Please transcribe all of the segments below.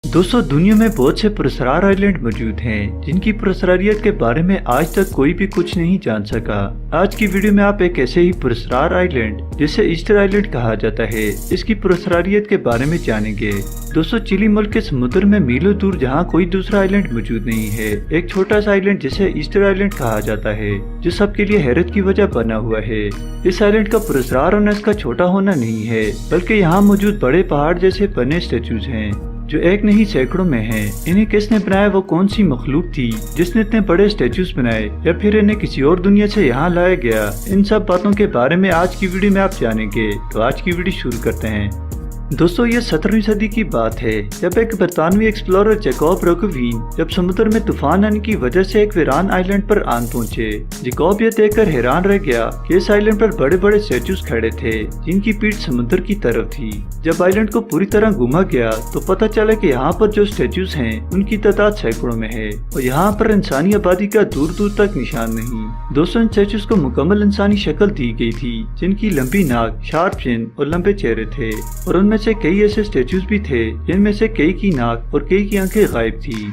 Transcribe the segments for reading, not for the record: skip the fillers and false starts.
दोस्तों दुनिया में बहुत से पुरस्कार आइलैंड मौजूद हैं जिनकी पुरस्कारियत के बारे में आज तक कोई भी कुछ नहीं जान सका। आज की वीडियो में आप एक ऐसे ही पुरस्कार आइलैंड जिसे ईस्टर आइलैंड कहा जाता है इसकी पुरस्कारियत के बारे में जानेंगे। दोस्तों चिली मुल्क के समुद्र में मीलों दूर जहां कोई दूसरा आइलैंड मौजूद नहीं है, एक छोटा सा आइलैंड जिसे ईस्टर आइलैंड कहा जाता है जो सबके लिए हैरत की वजह बना हुआ है। इस आइलैंड का पुरस्कार होना इसका छोटा होना नहीं है बल्कि यहाँ मौजूद बड़े पहाड़ जैसे बने स्टेचूज हैं जो एक नहीं सैकड़ों में हैं। इन्हें किसने बनाया, वो कौन सी मखलूक थी जिसने इतने बड़े स्टेचूज बनाए, या फिर इन्हें किसी और दुनिया से यहाँ लाया गया, इन सब बातों के बारे में आज की वीडियो में आप जानेंगे। तो आज की वीडियो शुरू करते हैं। दोस्तों ये 17वीं सदी की बात है जब एक बरतानवी एक्सप्लोरर जैकब रोगवीन जब समुद्र में तूफान आने की वजह से एक वीरान आइलैंड पर आन पहुंचे। जैकब ये देखकर हैरान रह गया कि इस आइलैंड पर बड़े बड़े स्टेचूज खड़े थे जिनकी पीठ समुद्र की तरफ थी। जब आइलैंड को पूरी तरह घुमा गया तो पता चला कि यहाँ पर जो स्टेचूज हैं उनकी तादाद सैकड़ों में है और यहाँ पर इंसानी आबादी का दूर दूर तक निशान नहीं। दोस्तों इन स्टेचूज को मुकम्मल इंसानी शक्ल दी गई थी जिनकी लंबी नाक, शार्प चिन और लंबे चेहरे थे, और उनमें से कई ऐसे स्टेचूज भी थे जिनमें से कई की नाक और कई की आंखें गायब थी।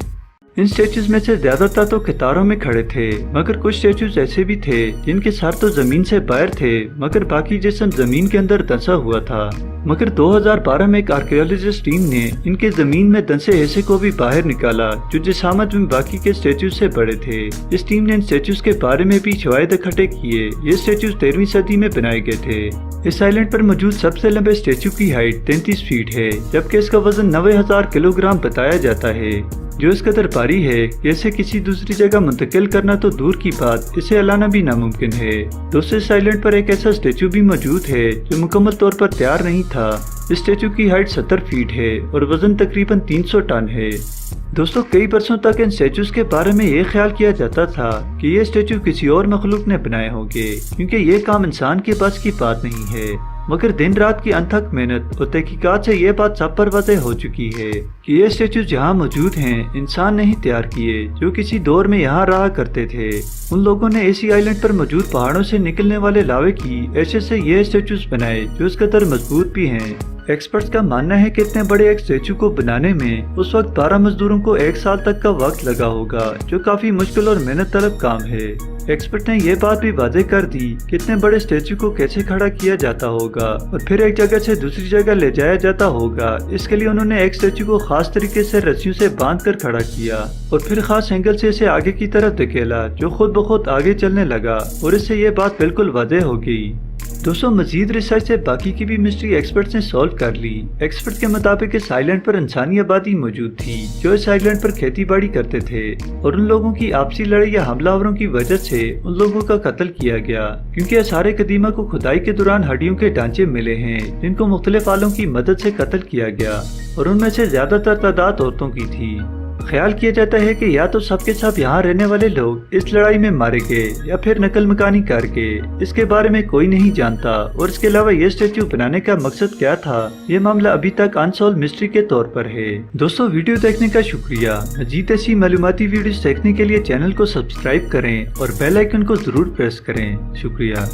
इन स्टेचूज में से ज्यादातर तो कतारों में खड़े थे, मगर कुछ स्टेचूज ऐसे भी थे जिनके सर तो जमीन से बाहर थे मगर बाकी जिस्म जमीन के अंदर धंसा हुआ था। मगर 2012 में एक आर्कियोलॉजिस्ट टीम ने इनके जमीन में धंसे हिस्से को भी बाहर निकाला जो जिसामत में बाकी के स्टेचूज से बड़े थे। इस टीम ने इन स्टेचूज के बारे में भी शवाहिद इकट्ठे किए। ये स्टेचूज 13वीं सदी में बनाए गए थे। इस आइलैंड पर मौजूद सबसे लंबे स्टेचू की हाइट 33 फीट है जबकि इसका वजन 90,000 किलोग्राम बताया जाता है, जो इस कदर भारी है कि इसे किसी दूसरी जगह मुंतकिल करना तो दूर की बात, इसे हिलाना भी नामुमकिन है। दोस्तों इस आइलैंड पर एक ऐसा स्टेचू भी मौजूद है जो मुकम्मल तौर पर तैयार नहीं था। इस स्टेचू की हाइट 70 फीट है और वजन तकरीबन 300 टन है। दोस्तों कई बरसों तक इन स्टेचूज के बारे में ये ख्याल किया जाता था कि ये स्टेचू किसी और मखलूक ने बनाए होंगे क्योंकि ये काम इंसान के बस की बात नहीं है। मगर दिन रात की अनथक मेहनत और तहकीकात से ये बात सब पर वाज़ेह हो चुकी है कि ये स्टेचूज यहाँ मौजूद हैं इंसान नहीं तैयार किए जो किसी दौर में यहाँ रहा करते थे। उन लोगों ने इसी आइलैंड पर मौजूद पहाड़ों से निकलने वाले लावे की ऐसे से ये स्टेचूज बनाए जो इस कदर मजबूत भी हैं। एक्सपर्ट्स का मानना है कि इतने बड़े एक स्टेचू को बनाने में उस वक्त 12 मजदूरों को 1 साल तक का वक्त लगा होगा जो काफी मुश्किल और मेहनत तलब काम है। एक्सपर्ट ने यह बात भी वाज़ेह कर दी कि इतने बड़े स्टेचू को कैसे खड़ा किया जाता होगा और फिर एक जगह से दूसरी जगह ले जाया जाता होगा। इसके लिए उन्होंने एक स्टेचू को खास तरीके से रस्सियों से बांध कर खड़ा किया और फिर खास एंगल से इसे आगे की तरफ धकेला जो खुद ब खुद आगे चलने लगा और इससे ये बात बिल्कुल वाज़ेह हो गई। दोस्तों मजीद रिसर्च से बाकी की भी मिस्ट्री एक्सपर्ट्स ने सॉल्व कर ली। एक्सपर्ट के मुताबिक इस आइलैंड पर इंसानी आबादी मौजूद थी जो इस आइलैंड पर खेती बाड़ी करते थे और उन लोगों की आपसी लड़ाई या हमलावरों की वजह से उन लोगों का कत्ल किया गया क्योंकि सारे कदीमा को खुदाई के दौरान हड्डियों के ढांचे मिले हैं जिनको मुख्तलिफ आलों की मदद से कत्ल किया गया और उनमें से ज्यादातर तादाद औरतों की थी। ख्याल किया जाता है कि या तो सबके सब यहाँ रहने वाले लोग इस लड़ाई में मारे गए या फिर नकल मकानी करके। इसके बारे में कोई नहीं जानता और इसके अलावा ये स्टेचू बनाने का मकसद क्या था, ये मामला अभी तक अनसॉल्व मिस्ट्री के तौर पर है। दोस्तों वीडियो देखने का शुक्रिया। मजीद ऐसी मालूमाती वीडियोस देखने के लिए चैनल को सब्सक्राइब करें और बेल आइकन को जरूर प्रेस करें। शुक्रिया।